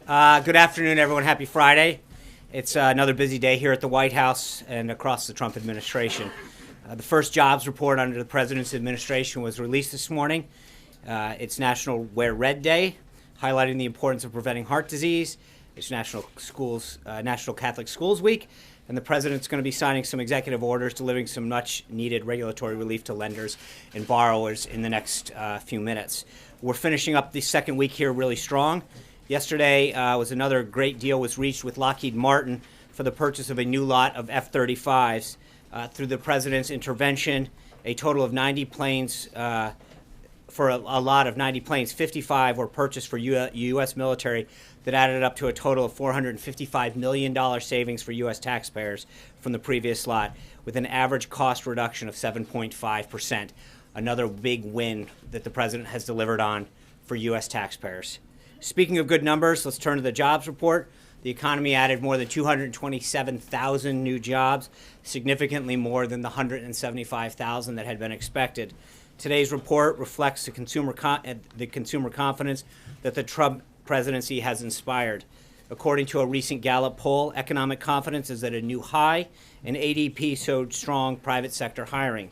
Good afternoon, everyone. Happy Friday. It's another busy day here at the White House and across the Trump administration. The first jobs report under the president's administration was released this morning. It's National Wear Red Day, highlighting the importance of preventing heart disease. It's National Catholic Schools Week, and the president's going to be signing some executive orders, delivering some much-needed regulatory relief to lenders and borrowers in the next few minutes. We're finishing up the second week here really strong. Yesterday was another great deal was reached with Lockheed Martin for the purchase of a new lot of F-35s. Through the president's intervention, a total of 90 planes, for a lot of 90 planes, 55 were purchased for U.S. military that added up to a total of $455 million savings for U.S. taxpayers from the previous lot, with an average cost reduction of 7.5%. Another big win that the president has delivered on for U.S. taxpayers. Speaking of good numbers, let's turn to the jobs report. The economy added more than 227,000 new jobs, significantly more than the 175,000 that had been expected. Today's report reflects the consumer confidence that the Trump presidency has inspired. According to a recent Gallup poll, economic confidence is at a new high, and ADP showed strong private sector hiring.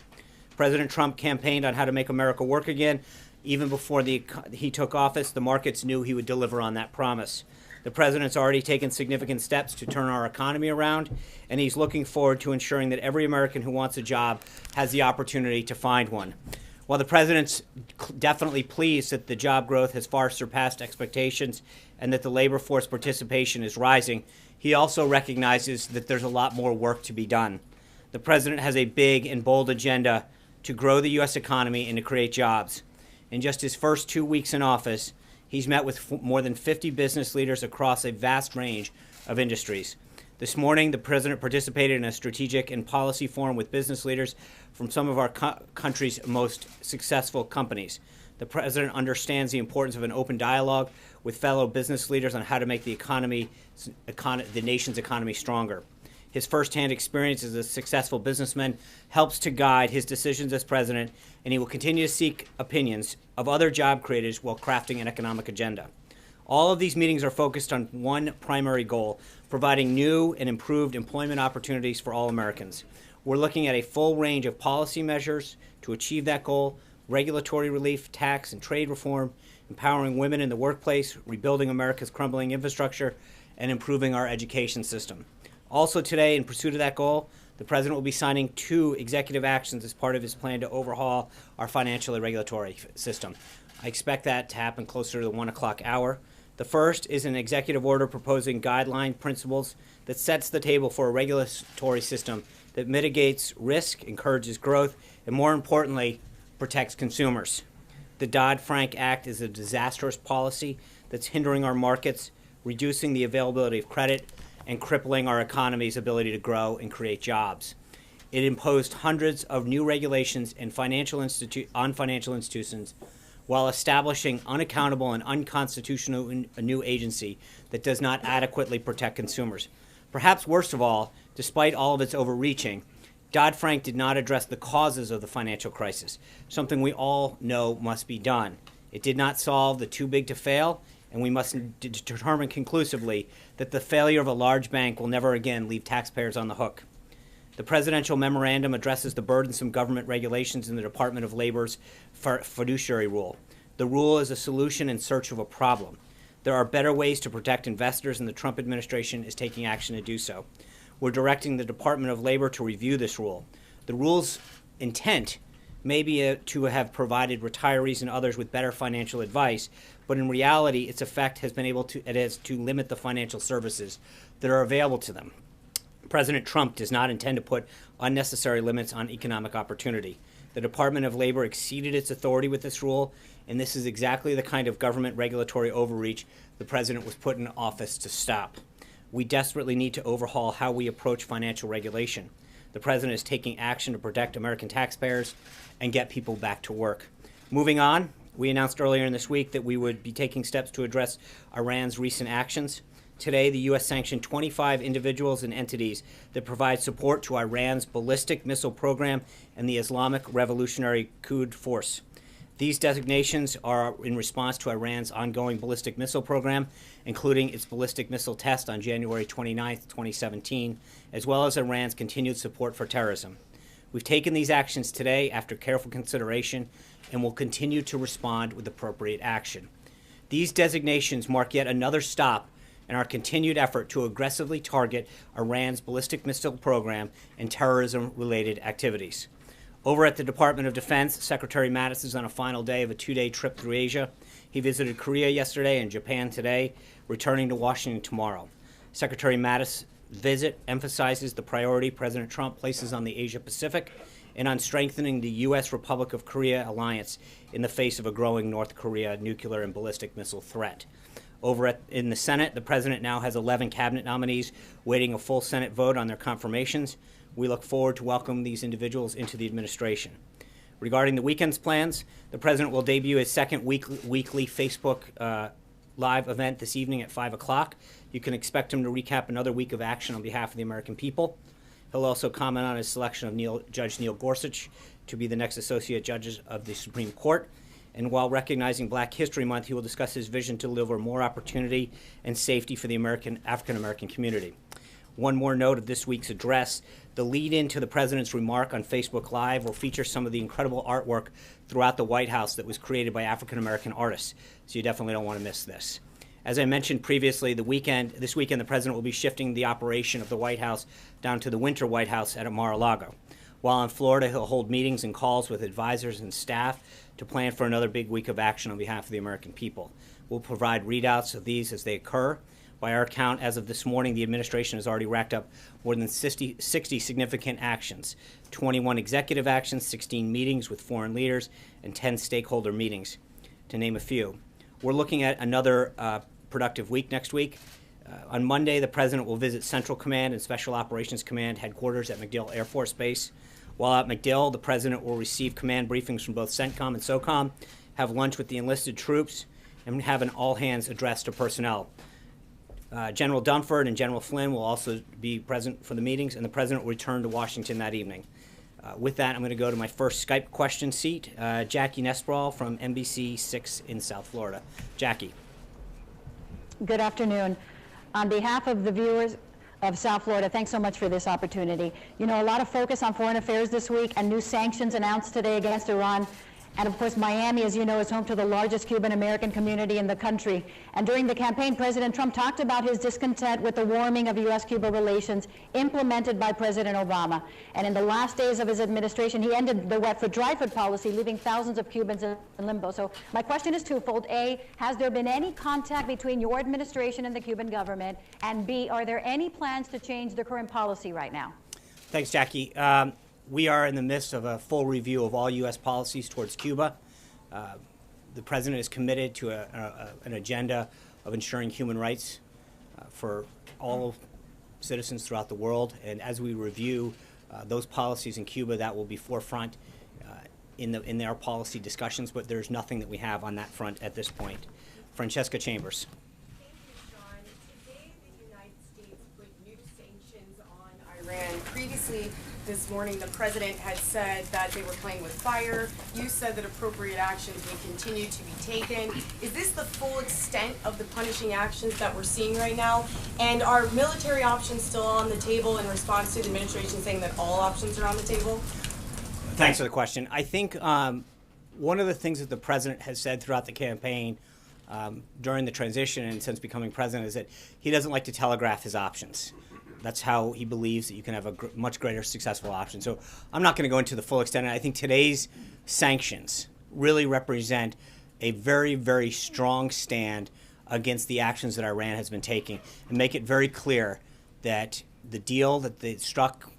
President Trump campaigned on how to make America work again. Even before he took office, the markets knew he would deliver on that promise. The president's already taken significant steps to turn our economy around, and he's looking forward to ensuring that every American who wants a job has the opportunity to find one. While the president's definitely pleased that the job growth has far surpassed expectations and that the labor force participation is rising, he also recognizes that there's a lot more work to be done. The president has a big and bold agenda to grow the U.S. economy and to create jobs. In just his first 2 weeks in office, he's met with more than 50 business leaders across a vast range of industries. This morning, the president participated in a strategic and policy forum with business leaders from some of our country's most successful companies. The president understands the importance of an open dialogue with fellow business leaders on how to make the nation's economy stronger. His firsthand experience as a successful businessman helps to guide his decisions as president, and he will continue to seek opinions of other job creators while crafting an economic agenda. All of these meetings are focused on one primary goal: providing new and improved employment opportunities for all Americans. We're looking at a full range of policy measures to achieve that goal: regulatory relief, tax and trade reform, empowering women in the workplace, rebuilding America's crumbling infrastructure, and improving our education system. Also today, in pursuit of that goal, the president will be signing 2 executive actions as part of his plan to overhaul our financial and regulatory system. I expect that to happen closer to the 1 o'clock hour. The first is an executive order proposing guideline principles that sets the table for a regulatory system that mitigates risk, encourages growth, and more importantly, protects consumers. The Dodd-Frank Act is a disastrous policy that's hindering our markets, reducing the availability of credit, and crippling our economy's ability to grow and create jobs. It imposed hundreds of new regulations on financial institutions while establishing unaccountable and unconstitutional a new agency that does not adequately protect consumers. Perhaps worst of all, despite all of its overreaching, Dodd-Frank did not address the causes of the financial crisis, something we all know must be done. It did not solve the too big to fail, and we must determine conclusively that the failure of a large bank will never again leave taxpayers on the hook. The presidential memorandum addresses the burdensome government regulations in the Department of Labor's fiduciary rule. The rule is a solution in search of a problem. There are better ways to protect investors, and the Trump administration is taking action to do so. We're directing the Department of Labor to review this rule. The rule's intent may be to have provided retirees and others with better financial advice, but in reality, its effect has been to limit the financial services that are available to them. President Trump does not intend to put unnecessary limits on economic opportunity. The Department of Labor exceeded its authority with this rule, and this is exactly the kind of government regulatory overreach the president was put in office to stop. We desperately need to overhaul how we approach financial regulation. The president is taking action to protect American taxpayers and get people back to work. Moving on, we announced earlier in this week that we would be taking steps to address Iran's recent actions. Today, the U.S. sanctioned 25 individuals and entities that provide support to Iran's ballistic missile program and the Islamic Revolutionary Quds Force. These designations are in response to Iran's ongoing ballistic missile program, including its ballistic missile test on January 29, 2017, as well as Iran's continued support for terrorism. We've taken these actions today after careful consideration and will continue to respond with appropriate action. These designations mark yet another stop in our continued effort to aggressively target Iran's ballistic missile program and terrorism-related activities. Over at the Department of Defense, Secretary Mattis is on a final day of a 2-day trip through Asia. He visited Korea yesterday and Japan today, returning to Washington tomorrow. Secretary Mattis' visit emphasizes the priority President Trump places on the Asia-Pacific and on strengthening the U.S. Republic of Korea alliance in the face of a growing North Korea nuclear and ballistic missile threat. In the Senate, the President now has 11 cabinet nominees waiting a full Senate vote on their confirmations. We look forward to welcoming these individuals into the administration. Regarding the weekend's plans, the President will debut his second weekly Facebook Live event this evening at 5 o'clock. You can expect him to recap another week of action on behalf of the American people. He'll also comment on his selection of Judge Neil Gorsuch to be the next Associate Judge of the Supreme Court. And while recognizing Black History Month, he will discuss his vision to deliver more opportunity and safety for the African-American community. One more note of this week's address: the lead-in to the President's remark on Facebook Live will feature some of the incredible artwork throughout the White House that was created by African-American artists, so you definitely don't want to miss this. As I mentioned previously, this weekend the President will be shifting the operation of the White House down to the Winter White House at Mar-a-Lago. While in Florida, he'll hold meetings and calls with advisors and staff to plan for another big week of action on behalf of the American people. We'll provide readouts of these as they occur. By our count, as of this morning, the administration has already racked up more than 60 significant actions, 21 executive actions, 16 meetings with foreign leaders, and 10 stakeholder meetings, to name a few. We're looking at another productive week next week. On Monday, the President will visit Central Command and Special Operations Command headquarters at MacDill Air Force Base. While at MacDill, the President will receive command briefings from both CENTCOM and SOCOM, have lunch with the enlisted troops, and have an all-hands address to personnel. General Dunford and General Flynn will also be present for the meetings, and the President will return to Washington that evening. With that, I'm going to go to my first Skype question seat, Jackie Nesbral from NBC6 in South Florida. Jackie. Good afternoon. On behalf of the viewers of South Florida, thanks so much for this opportunity. You know, a lot of focus on foreign affairs this week and new sanctions announced today against Iran. And of course, Miami, as you know, is home to the largest Cuban-American community in the country. And during the campaign, President Trump talked about his discontent with the warming of U.S.-Cuba relations implemented by President Obama. And in the last days of his administration, he ended the wet foot, dry foot policy, leaving thousands of Cubans in limbo. So my question is twofold. A, has there been any contact between your administration and the Cuban government? And B, are there any plans to change the current policy right now? Thanks, Jackie. We are in the midst of a full review of all U.S. policies towards Cuba. The President is committed to an agenda of ensuring human rights for all citizens throughout the world. And as we review those policies in Cuba, that will be forefront in our policy discussions, but there's nothing that we have on that front at this point. Francesca Chambers. Thank you, Sean. Today, the United States put new sanctions on Iran. Previously, this morning, the President had said that they were playing with fire. You said that appropriate actions would continue to be taken. Is this the full extent of the punishing actions that we're seeing right now? And are military options still on the table in response to the administration saying that all options are on the table? Thanks for the question. I think one of the things that the President has said throughout the campaign during the transition and since becoming President is that he doesn't like to telegraph his options. That's how he believes that you can have a much greater successful option. So I'm not going to go into the full extent. I think today's sanctions really represent a very, very strong stand against the actions that Iran has been taking and make it very clear that the deal that they struck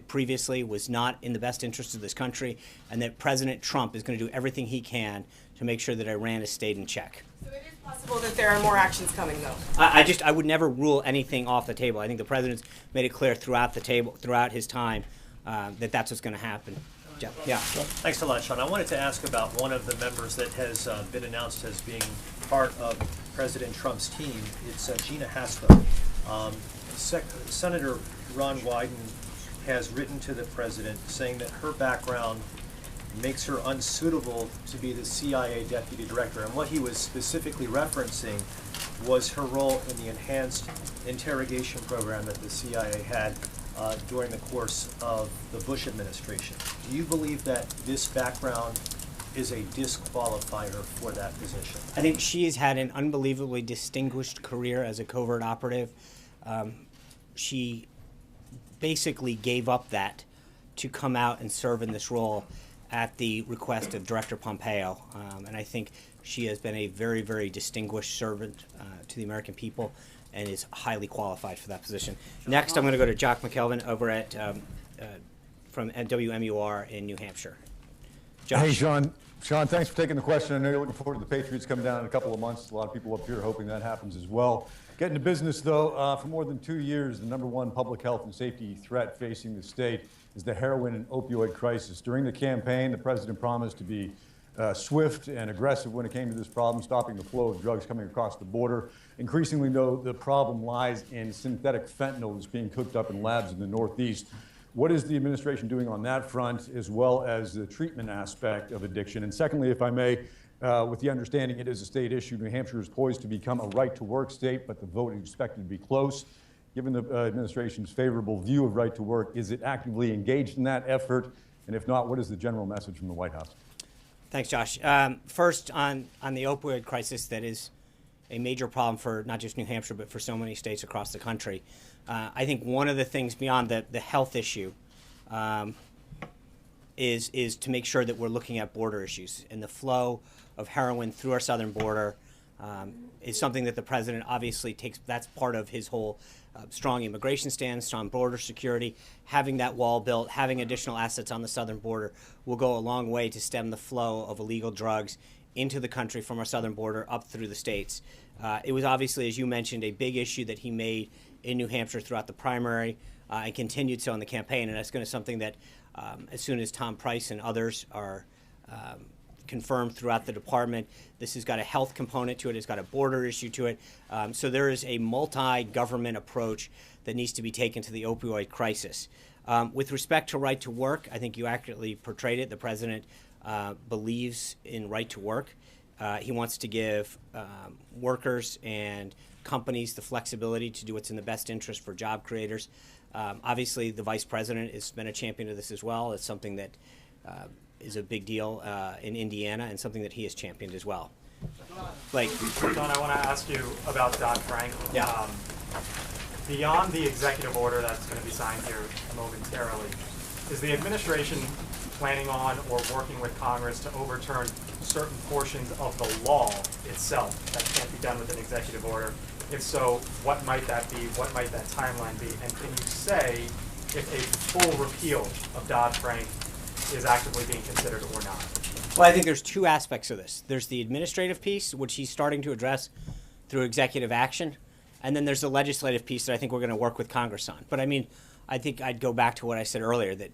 previously was not in the best interest of this country, and that President Trump is going to do everything he can to make sure that Iran has stayed in check. So it is possible that there are more actions coming, though. I would never rule anything off the table. I think the President's made it clear throughout his time that that's what's going to happen. Jeff. Yeah. Thanks a lot, Sean. I wanted to ask about one of the members that has been announced as being part of President Trump's team. It's Gina Haspel. Senator Ron Wyden has written to the President saying that her background makes her unsuitable to be the CIA deputy director. And what he was specifically referencing was her role in the enhanced interrogation program that the CIA had during the course of the Bush administration. Do you believe that this background is a disqualifier for that position? I think she has had an unbelievably distinguished career as a covert operative. She basically gave up that to come out and serve in this role at the request of Director Pompeo. And I think she has been a very, very distinguished servant to the American people and is highly qualified for that position. Next, I'm going to go to Jock McKelvin over at from WMUR in New Hampshire. Josh. Hey, Sean. Sean, thanks for taking the question. I know you're looking forward to the Patriots coming down in a couple of months. A lot of people up here hoping that happens as well. Getting to business, though, for more than 2 years, the #1 public health and safety threat facing the state is the heroin and opioid crisis. During the campaign, the president promised to be swift and aggressive when it came to this problem, stopping the flow of drugs coming across the border. Increasingly, though, the problem lies in synthetic fentanyl that's being cooked up in labs in the Northeast. What is the administration doing on that front, as well as the treatment aspect of addiction? And secondly, if I may, with the understanding it is a state issue, New Hampshire is poised to become a right-to-work state, but the vote is expected to be close. Given the administration's favorable view of right to work, is it actively engaged in that effort? And if not, what is the general message from the White House? Thanks, Josh. First, on the opioid crisis, that is a major problem for not just New Hampshire, but for so many states across the country. I think one of the things beyond the health issue is to make sure that we're looking at border issues. And the flow of heroin through our southern border is something that the president obviously takes. That's part of his whole strong immigration stance, strong border security. Having that wall built, having additional assets on the southern border will go a long way to stem the flow of illegal drugs into the country from our southern border up through the states. It was obviously, as you mentioned, a big issue that he made in New Hampshire throughout the primary and continued so in the campaign. And that's going to be something that as soon as Tom Price and others are confirmed throughout the department, this has got a health component to it. It's got a border issue to it. So there is a multi-government approach that needs to be taken to the opioid crisis. With respect to right to work, I think you accurately portrayed it. The president believes in right to work. He wants to give workers and companies the flexibility to do what's in the best interest for job creators. Obviously, the vice president has been a champion of this as well. It's something that is a big deal in Indiana and something that he has championed as well. Blake. Don, I want to ask you about Dodd-Frank. Yeah. Beyond the executive order that's going to be signed here momentarily, is the administration planning on or working with Congress to overturn certain portions of the law itself that can't be done with an executive order? If so, what might that be? What might that timeline be? And can you say if a full repeal of Dodd-Frank is actively being considered or not? Well, I think there's two aspects of this. There's the administrative piece, which he's starting to address through executive action, and then there's the legislative piece that I think we're going to work with Congress on. But I mean, I think I'd go back to what I said earlier, that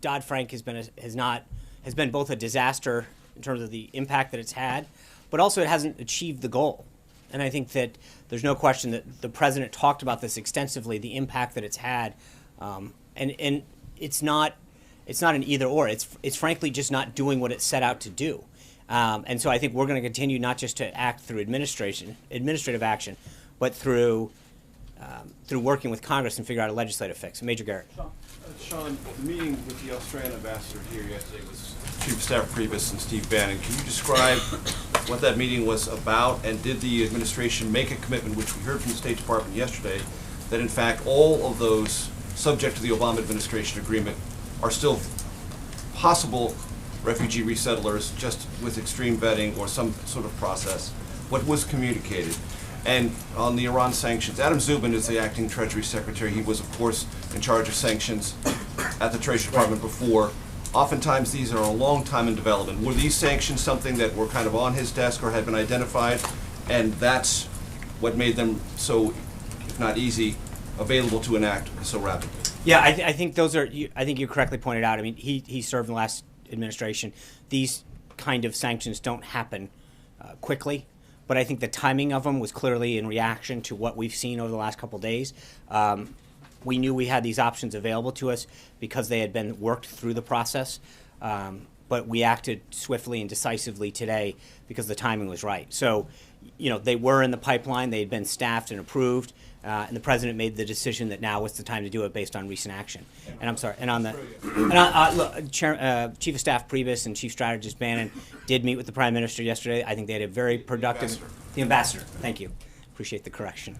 Dodd-Frank has been both a disaster in terms of the impact that it's had, but also it hasn't achieved the goal. And I think that there's no question that the president talked about this extensively, the impact that it's had, and it's not an either or. It's frankly just not doing what it set out to do. And so I think we're going to continue not just to act through administrative action, but through working with Congress and figure out a legislative fix. Major Garrett. Sean, the meeting with the Australian ambassador here yesterday was Chief of Staff Priebus and Steve Bannon. Can you describe what that meeting was about, and did the administration make a commitment, which we heard from the State Department yesterday, that in fact all of those subject to the Obama administration agreement are still possible refugee resettlers, just with extreme vetting or some sort of process? What was communicated? And on the Iran sanctions, Adam Zubin is the acting Treasury Secretary. He was, of course, in charge of sanctions at the Treasury Department before. Oftentimes, these are a long time in development. Were these sanctions something that were kind of on his desk or had been identified, and that's what made them so, if not easy, available to enact so rapidly? Yeah, I think those are. I think you correctly pointed out. I mean, he served in the last administration. These kind of sanctions don't happen quickly. But I think the timing of them was clearly in reaction to what we've seen over the last couple of days. We knew we had these options available to us because they had been worked through the process. but we acted swiftly and decisively today because the timing was right. So, they were in the pipeline. They had been staffed and approved, and the president made the decision that now was the time to do it based on recent action. And I'm sorry. And on the look, Chief of Staff Priebus and Chief Strategist Bannon did meet with the Prime Minister yesterday. I think they had a very productive. The ambassador. Thank you. Appreciate the correction.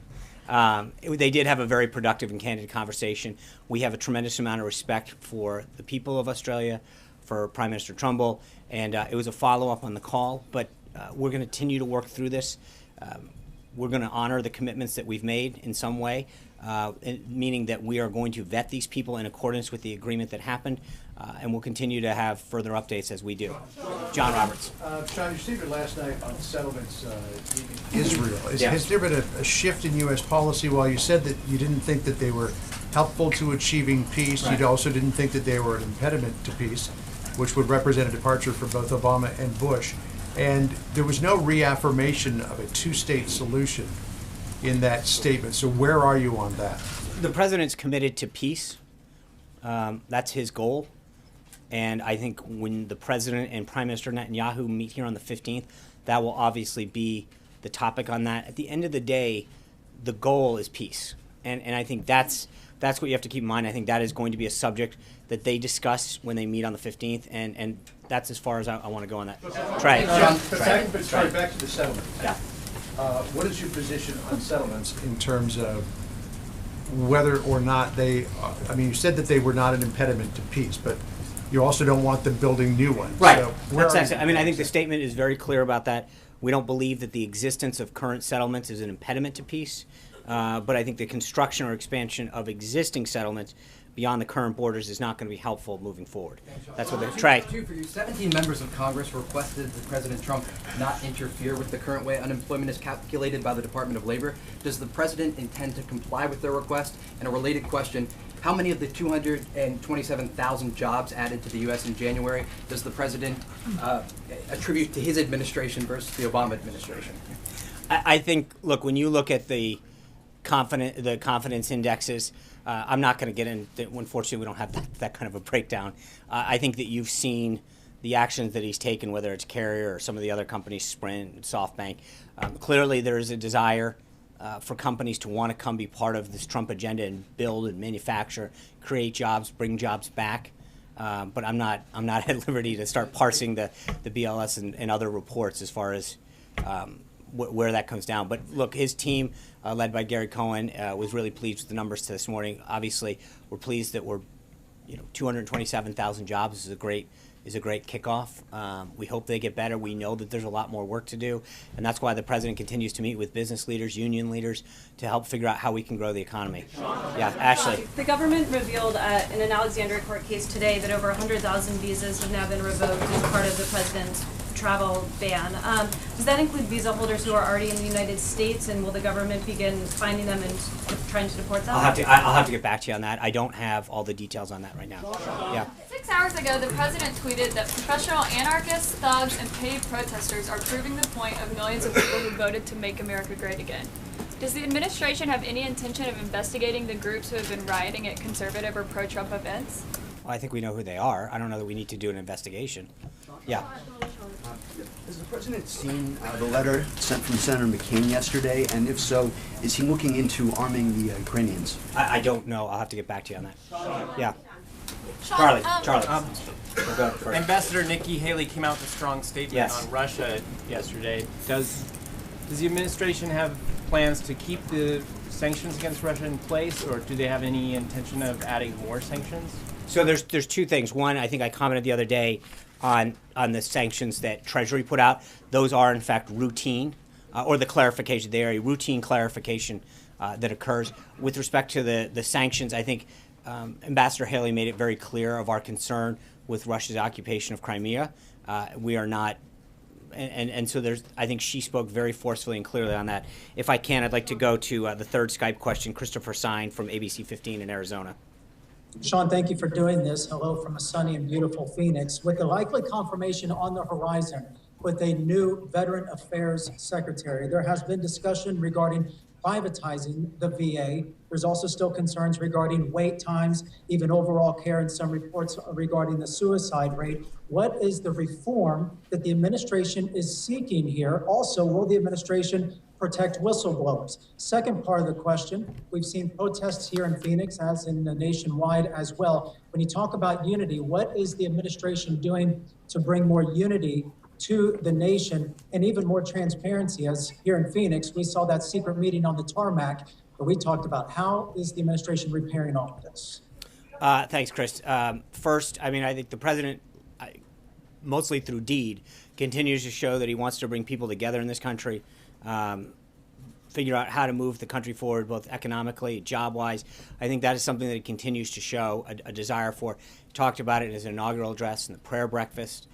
They did have a very productive and candid conversation. We have a tremendous amount of respect for the people of Australia, for Prime Minister Trumbull, and it was a follow-up on the call, but we're going to continue to work through this. We're going to honor the commitments that we've made in some way, meaning that we are going to vet these people in accordance with the agreement that happened, and we'll continue to have further updates as we do. John Roberts. Sean, your statement last night on settlements in Israel. Has there been a shift in U.S. policy? While you said that you didn't think that they were helpful to achieving peace, Right. you also didn't think that they were an impediment to peace, which would represent a departure for both Obama and Bush. And there was no reaffirmation of a two-state solution in that statement. So where are you on that? The president's committed to peace. That's his goal. And I think when the president and Prime Minister Netanyahu meet here on the 15th, that will obviously be the topic on that. At the end of the day, the goal is peace. And I think that's what you have to keep in mind. I think that is going to be a subject that they discuss when they meet on the 15th. And that's as far as I want to go on that. Trey. Back to the settlement. Yeah. What is your position on settlements in terms of whether or not they, you said that they were not an impediment to peace, but you also don't want them building new ones. Right. So I think the statement is very clear about that. We don't believe that the existence of current settlements is an impediment to peace, but I think the construction or expansion of existing settlements beyond the current borders is not going to be helpful moving forward. That's what they're trying. For you, 17 members of Congress requested that President Trump not interfere with the current way unemployment is calculated by the Department of Labor. Does the president intend to comply with their request? And a related question, how many of the 227,000 jobs added to the U.S. in January does the president attribute to his administration versus the Obama administration? I think, look, when you look at the confidence indexes, I'm not going to get into, unfortunately, we don't have that kind of a breakdown. I think that you've seen the actions that he's taken, whether it's Carrier or some of the other companies, Sprint, SoftBank. Clearly, there is a desire for companies to want to come be part of this Trump agenda and build and manufacture, create jobs, bring jobs back. But I'm not at liberty to start parsing the BLS and other reports as far as where that comes down. But look, his team, led by Gary Cohen, was really pleased with the numbers this morning. Obviously, we're pleased that we're, 227,000 jobs is a great kickoff. We hope they get better. We know that there's a lot more work to do, and that's why the president continues to meet with business leaders, union leaders, to help figure out how we can grow the economy. Yeah, Ashley. The government revealed in an Alexandria court case today that over 100,000 visas have now been revoked as part of the president's travel ban. Does that include visa holders who are already in the United States, and will the government begin finding them and trying to deport them? I'll have to get back to you on that. I don't have all the details on that right now. Yeah. 6 hours ago, the president tweeted that professional anarchists, thugs, and paid protesters are proving the point of millions of people who voted to make America great again. Does the administration have any intention of investigating the groups who have been rioting at conservative or pro-Trump events? Well, I think we know who they are. I don't know that we need to do an investigation. Yeah. Has the president seen the letter sent from Senator McCain yesterday? And if so, is he looking into arming the Ukrainians? I don't know. I'll have to get back to you on that. Yeah. Sean, Charlie. Ambassador Nikki Haley came out with a strong statement Yes. on Russia yesterday. Does the administration have plans to keep the sanctions against Russia in place, or do they have any intention of adding more sanctions? So there's two things. One, I think I commented the other day on the sanctions that Treasury put out. Those are, in fact, routine, or the clarification. They are a routine clarification that occurs. With respect to the sanctions, I think Ambassador Haley made it very clear of our concern with Russia's occupation of Crimea. We are not, and so I think she spoke very forcefully and clearly on that. If I can, I'd like to go to the third Skype question, Christopher Sine from ABC 15 in Arizona. Sean, thank you for doing this. Hello from a sunny and beautiful Phoenix. With the likely confirmation on the horizon with a new Veteran Affairs Secretary, there has been discussion regarding privatizing the VA. There's also still concerns regarding wait times, even overall care, and some reports regarding the suicide rate. What is the reform that the administration is seeking here? Also, will the administration protect whistleblowers? Second part of the question, we've seen protests here in Phoenix, as in nationwide as well. When you talk about unity, what is the administration doing to bring more unity to the nation and even more transparency? As here in Phoenix, we saw that secret meeting on the tarmac where we talked about how is the administration repairing all of this? Thanks, Chris. First, I mean, I think the president, mostly through deed, continues to show that he wants to bring people together in this country, figure out how to move the country forward, both economically, job-wise. I think that is something that he continues to show a desire for. He talked about it in his inaugural address and the prayer breakfast.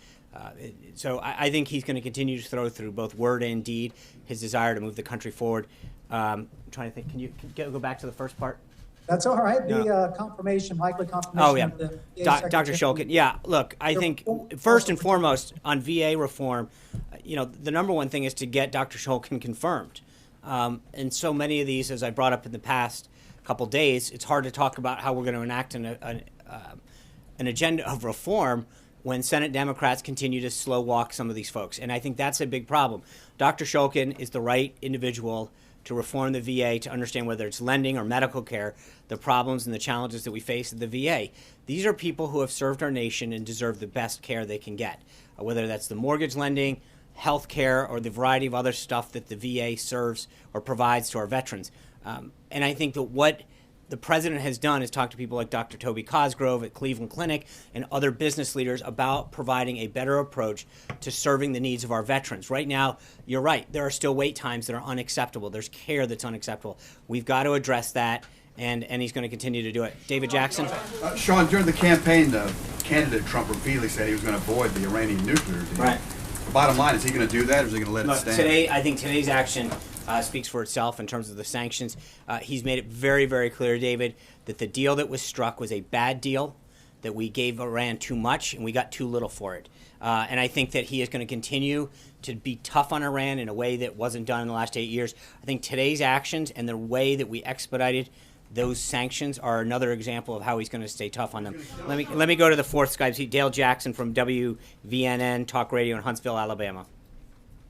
So I think he's going to continue to throw through both word and deed his desire to move the country forward. I'm trying to think. Can you go back to the first part? That's all right. The confirmation, likely confirmation. Oh, yeah. Of the Dr. Shulkin. Yeah, look, I think first and foremost on VA reform, the number one thing is to get Dr. Shulkin confirmed. And so many of these, as I brought up in the past couple days, it's hard to talk about how we're going to enact an agenda of reform when Senate Democrats continue to slow walk some of these folks. And I think that's a big problem. Dr. Shulkin is the right individual to reform the VA, to understand whether it's lending or medical care, the problems and the challenges that we face at the VA. These are people who have served our nation and deserve the best care they can get, whether that's the mortgage lending, health care, or the variety of other stuff that the VA serves or provides to our veterans. And I think that what the president has done is talk to people like Dr. Toby Cosgrove at Cleveland Clinic and other business leaders about providing a better approach to serving the needs of our veterans. Right now, you're right, there are still wait times that are unacceptable. There's care that's unacceptable. We've got to address that, and he's going to continue to do it. David Jackson? Sean, during the campaign, candidate Trump repeatedly said he was going to avoid the Iranian nuclear deal. Right. The bottom line, is he going to do that, or is he going to let it stand? I think today's action speaks for itself in terms of the sanctions. He's made it very, very clear, David, that the deal that was struck was a bad deal, that we gave Iran too much and we got too little for it. And I think that he is going to continue to be tough on Iran in a way that wasn't done in the last 8 years. I think today's actions and the way that we expedited those sanctions are another example of how he's going to stay tough on them. Let me go to the fourth Skype. Dale Jackson from WVNN Talk Radio in Huntsville, Alabama.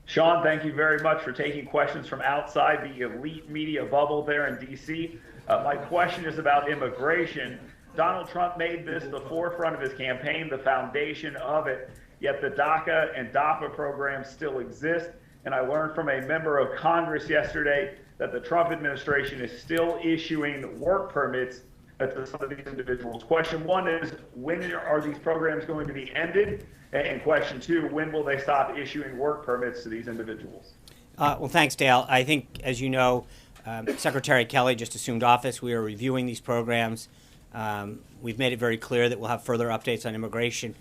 Sean, thank you very much for taking questions from outside the elite media bubble there in D.C. My question is about immigration. Donald Trump made this the forefront of his campaign, the foundation of it, yet the DACA and DAPA programs still exist. And I learned from a member of Congress yesterday that the Trump administration is still issuing work permits to some of these individuals. Question one is, when are these programs going to be ended? And question two, when will they stop issuing work permits to these individuals? Well, thanks, Dale. I think, as you know, Secretary Kelly just assumed office. We are reviewing these programs. We've made it very clear that we'll have further updates on immigration,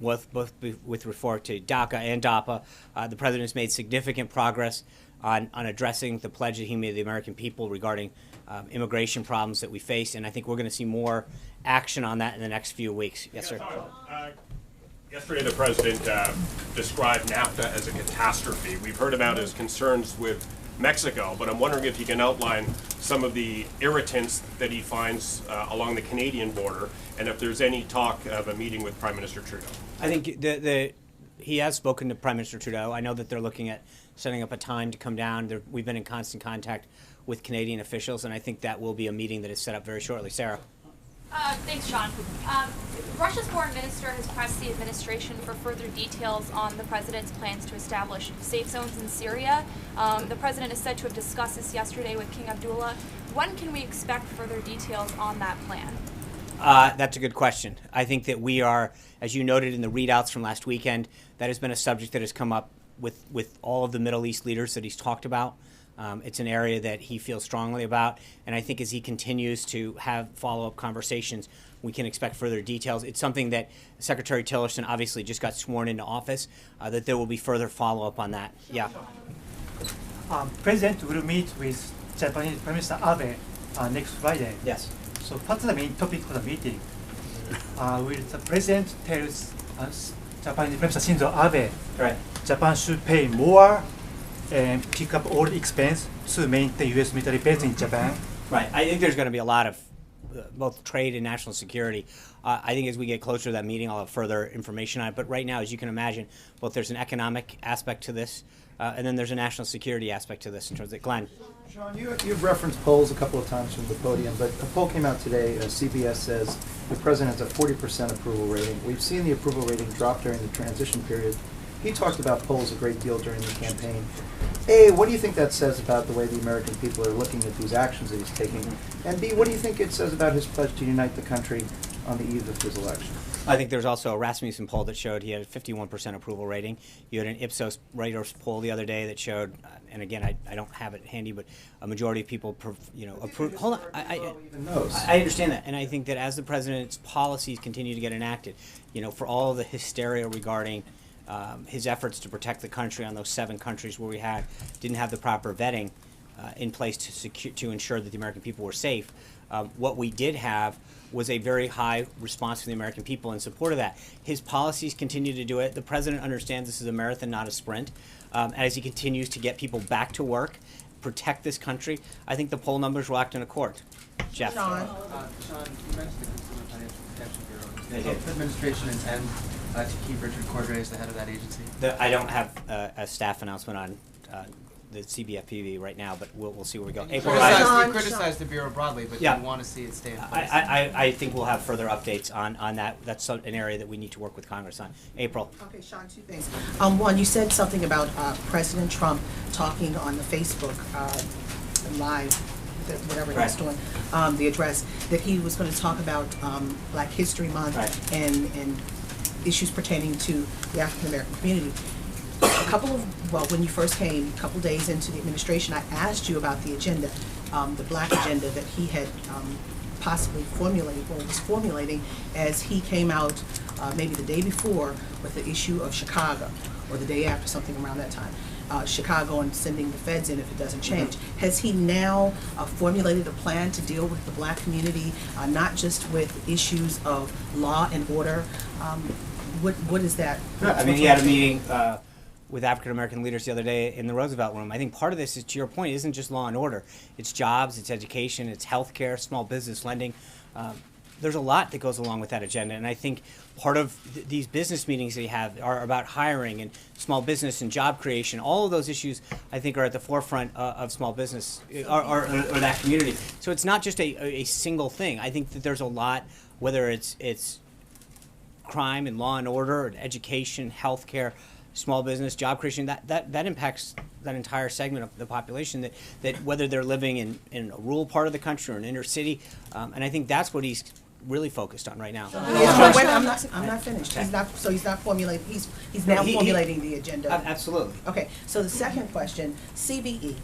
both with regard to DACA and DAPA. The president has made significant progress on addressing the pledge that he made to the American people regarding immigration problems that we face, and I think we're going to see more action on that in the next few weeks. Yes, sir. Yesterday, the president described NAFTA as a catastrophe. We've heard about his concerns with Mexico, but I'm wondering if he can outline some of the irritants that he finds along the Canadian border, and if there's any talk of a meeting with Prime Minister Trudeau. I think he has spoken to Prime Minister Trudeau. I know that they're looking at setting up a time to come down. We've been in constant contact with Canadian officials, and I think that will be a meeting that is set up very shortly. Sarah? Thanks, Sean. Russia's foreign minister has pressed the administration for further details on the president's plans to establish safe zones in Syria. The president is said to have discussed this yesterday with King Abdullah. When can we expect further details on that plan? That's a good question. I think that we are, as you noted in the readouts from last weekend, that has been a subject that has come up with all of the Middle East leaders that he's talked about. It's an area that he feels strongly about, and I think as he continues to have follow-up conversations, we can expect further details. It's something that Secretary Tillerson obviously just got sworn into office, that there will be further follow-up on that. Yeah. President will meet with Japanese Prime Minister Abe next Friday. Yes. So what's the main topic of the meeting? Will the president tell us, Japanese Prime Minister Shinzo Abe, right, Japan should pay more pick up all the expense to maintain U.S. military base in Japan? Right. I think there's going to be a lot of both trade and national security. I think as we get closer to that meeting, I'll have further information on it. But right now, as you can imagine, both there's an economic aspect to this, and then there's a national security aspect to this in terms of Glenn. Sean, you've referenced polls a couple of times from the podium, but a poll came out today. CBS says the president has a 40% approval rating. We've seen the approval rating drop during the transition period. He talked about polls a great deal during the campaign. A, what do you think that says about the way the American people are looking at these actions that he's taking? And B, what do you think it says about his pledge to unite the country on the eve of his election? I think there's also a Rasmussen poll that showed he had a 51% approval rating. You had an Ipsos Reuters poll the other day that showed, and again, I don't have it handy, but a majority of people, approve. Hold on, I understand that, and I think that as the president's policies continue to get enacted, for all of the hysteria regarding his efforts to protect the country on those 7 countries where we didn't have the proper vetting in place to ensure that the American people were safe. What we did have was a very high response from the American people in support of that. His policies continue to do it. The president understands this is a marathon, not a sprint. As he continues to get people back to work, protect this country, I think the poll numbers will act in accord. Jeff. Sean, you mentioned the Consumer Financial Protection Bureau. Does the administration intend to keep Richard Cordray as the head of that agency? I don't have a staff announcement on the CBFPB right now, but we'll see where we go. You criticized the Bureau broadly, but yeah. you want to see it stay in place. I think we'll have further updates on that. That's an area that we need to work with Congress on. April. Okay, Sean, 2 things. One, you said something about President Trump talking on the Facebook Live, whatever he was doing, the address, that he was going to talk about Black History Month and issues pertaining to the African American community. When you first came, a couple days into the administration, I asked you about the agenda, the Black agenda that he had possibly formulated or was formulating as he came out maybe the day before with the issue of Chicago, or the day after, something around that time. Chicago and sending the feds in if it doesn't change. Has he now formulated a plan to deal with the Black community, not just with issues of law and order? What is that? He had a meeting with African American leaders the other day in the Roosevelt Room. I think part of this is, to your point, isn't just law and order. It's jobs, it's education, it's healthcare, small business lending. There's a lot that goes along with that agenda, and I think part of these business meetings that you have are about hiring and small business and job creation. All of those issues, I think, are at the forefront of small business or that community. So it's not just a single thing. I think that there's a lot, whether it's crime and law and order, and education, healthcare, small business, job creation, that impacts that entire segment of the population, that whether they're living in a rural part of the country or an inner city, and I think that's what he's really focused on right now. I'm not finished. He's not formulating. He's now formulating the agenda. Absolutely. Okay. So the second question, CBE.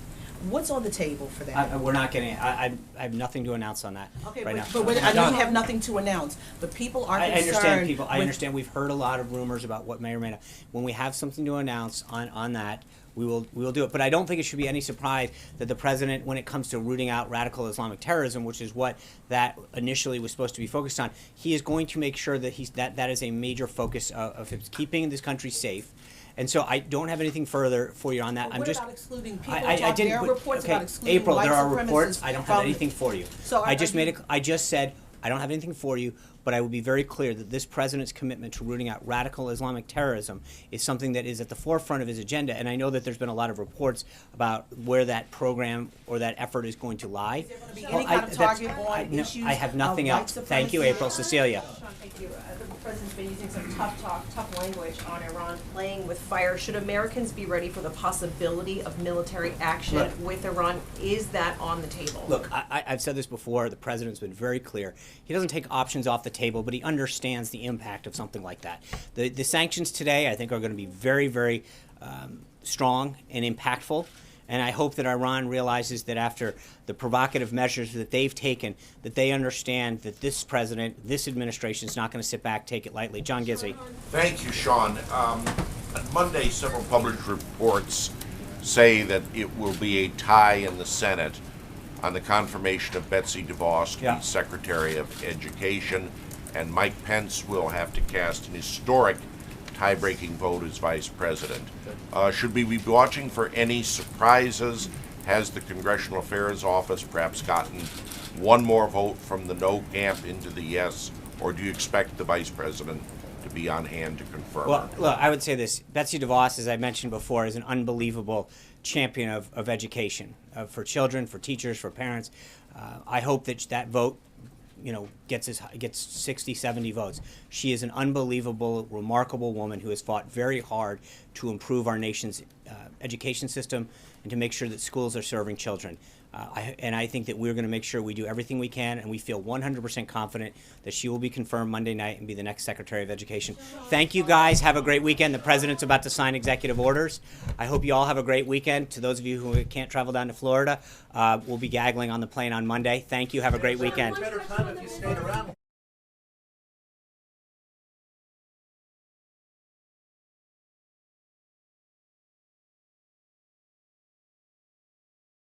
What's on the table for that? We're not getting. I have nothing to announce on that right now. But I know you have nothing to announce. But people are concerned. I understand people. I understand. We've heard a lot of rumors about what may or may not. When we have something to announce on that, we will do it. But I don't think it should be any surprise that the president, when it comes to rooting out radical Islamic terrorism, which is what that initially was supposed to be focused on, he is going to make sure that that is a major focus of him keeping this country safe. And so I don't have anything further for you on that. What about excluding people? There are reports about excluding April, there are reports. I don't have anything for you. So I just said I don't have anything for you, but I will be very clear that this president's commitment to rooting out radical Islamic terrorism is something that is at the forefront of his agenda. And I know that there's been a lot of reports about where that program or that effort is going to lie. Is there going to be any kind of target on issues? I have nothing else. Thank you, April. Cecilia. Sean, thank you. The president's been using some tough language on Iran, playing with fire. Should Americans be ready for the possibility of military action with Iran? Is that on the table? Look, I've said this before. The president's been very clear. He doesn't take options off the table, but he understands the impact of something like that. The sanctions today, I think, are going to be very, very strong and impactful. And I hope that Iran realizes that after the provocative measures that they've taken, that they understand that this president, this administration is not going to sit back, take it lightly. John Gizzi. Thank you, Sean. On Monday, several published reports say that it will be a tie in the Senate on the confirmation of Betsy DeVos to be Secretary of Education, and Mike Pence will have to cast an historic tie-breaking vote as vice president. Should we be watching for any surprises? Has the Congressional Affairs Office perhaps gotten one more vote from the no camp into the yes, or do you expect the vice president to be on hand to confirm? Well, look, I would say this. Betsy DeVos, as I mentioned before, is an unbelievable champion of education for children, for teachers, for parents. I hope that that vote, gets 60, 70 votes. She is an unbelievable, remarkable woman who has fought very hard to improve our nation's education system and to make sure that schools are serving children. And I think that we're going to make sure we do everything we can, and we feel 100% confident that she will be confirmed Monday night and be the next Secretary of Education. Thank you, guys. Have a great weekend. The President's about to sign executive orders. I hope you all have a great weekend. To those of you who can't travel down to Florida, we'll be gaggling on the plane on Monday. Thank you. Have a great weekend.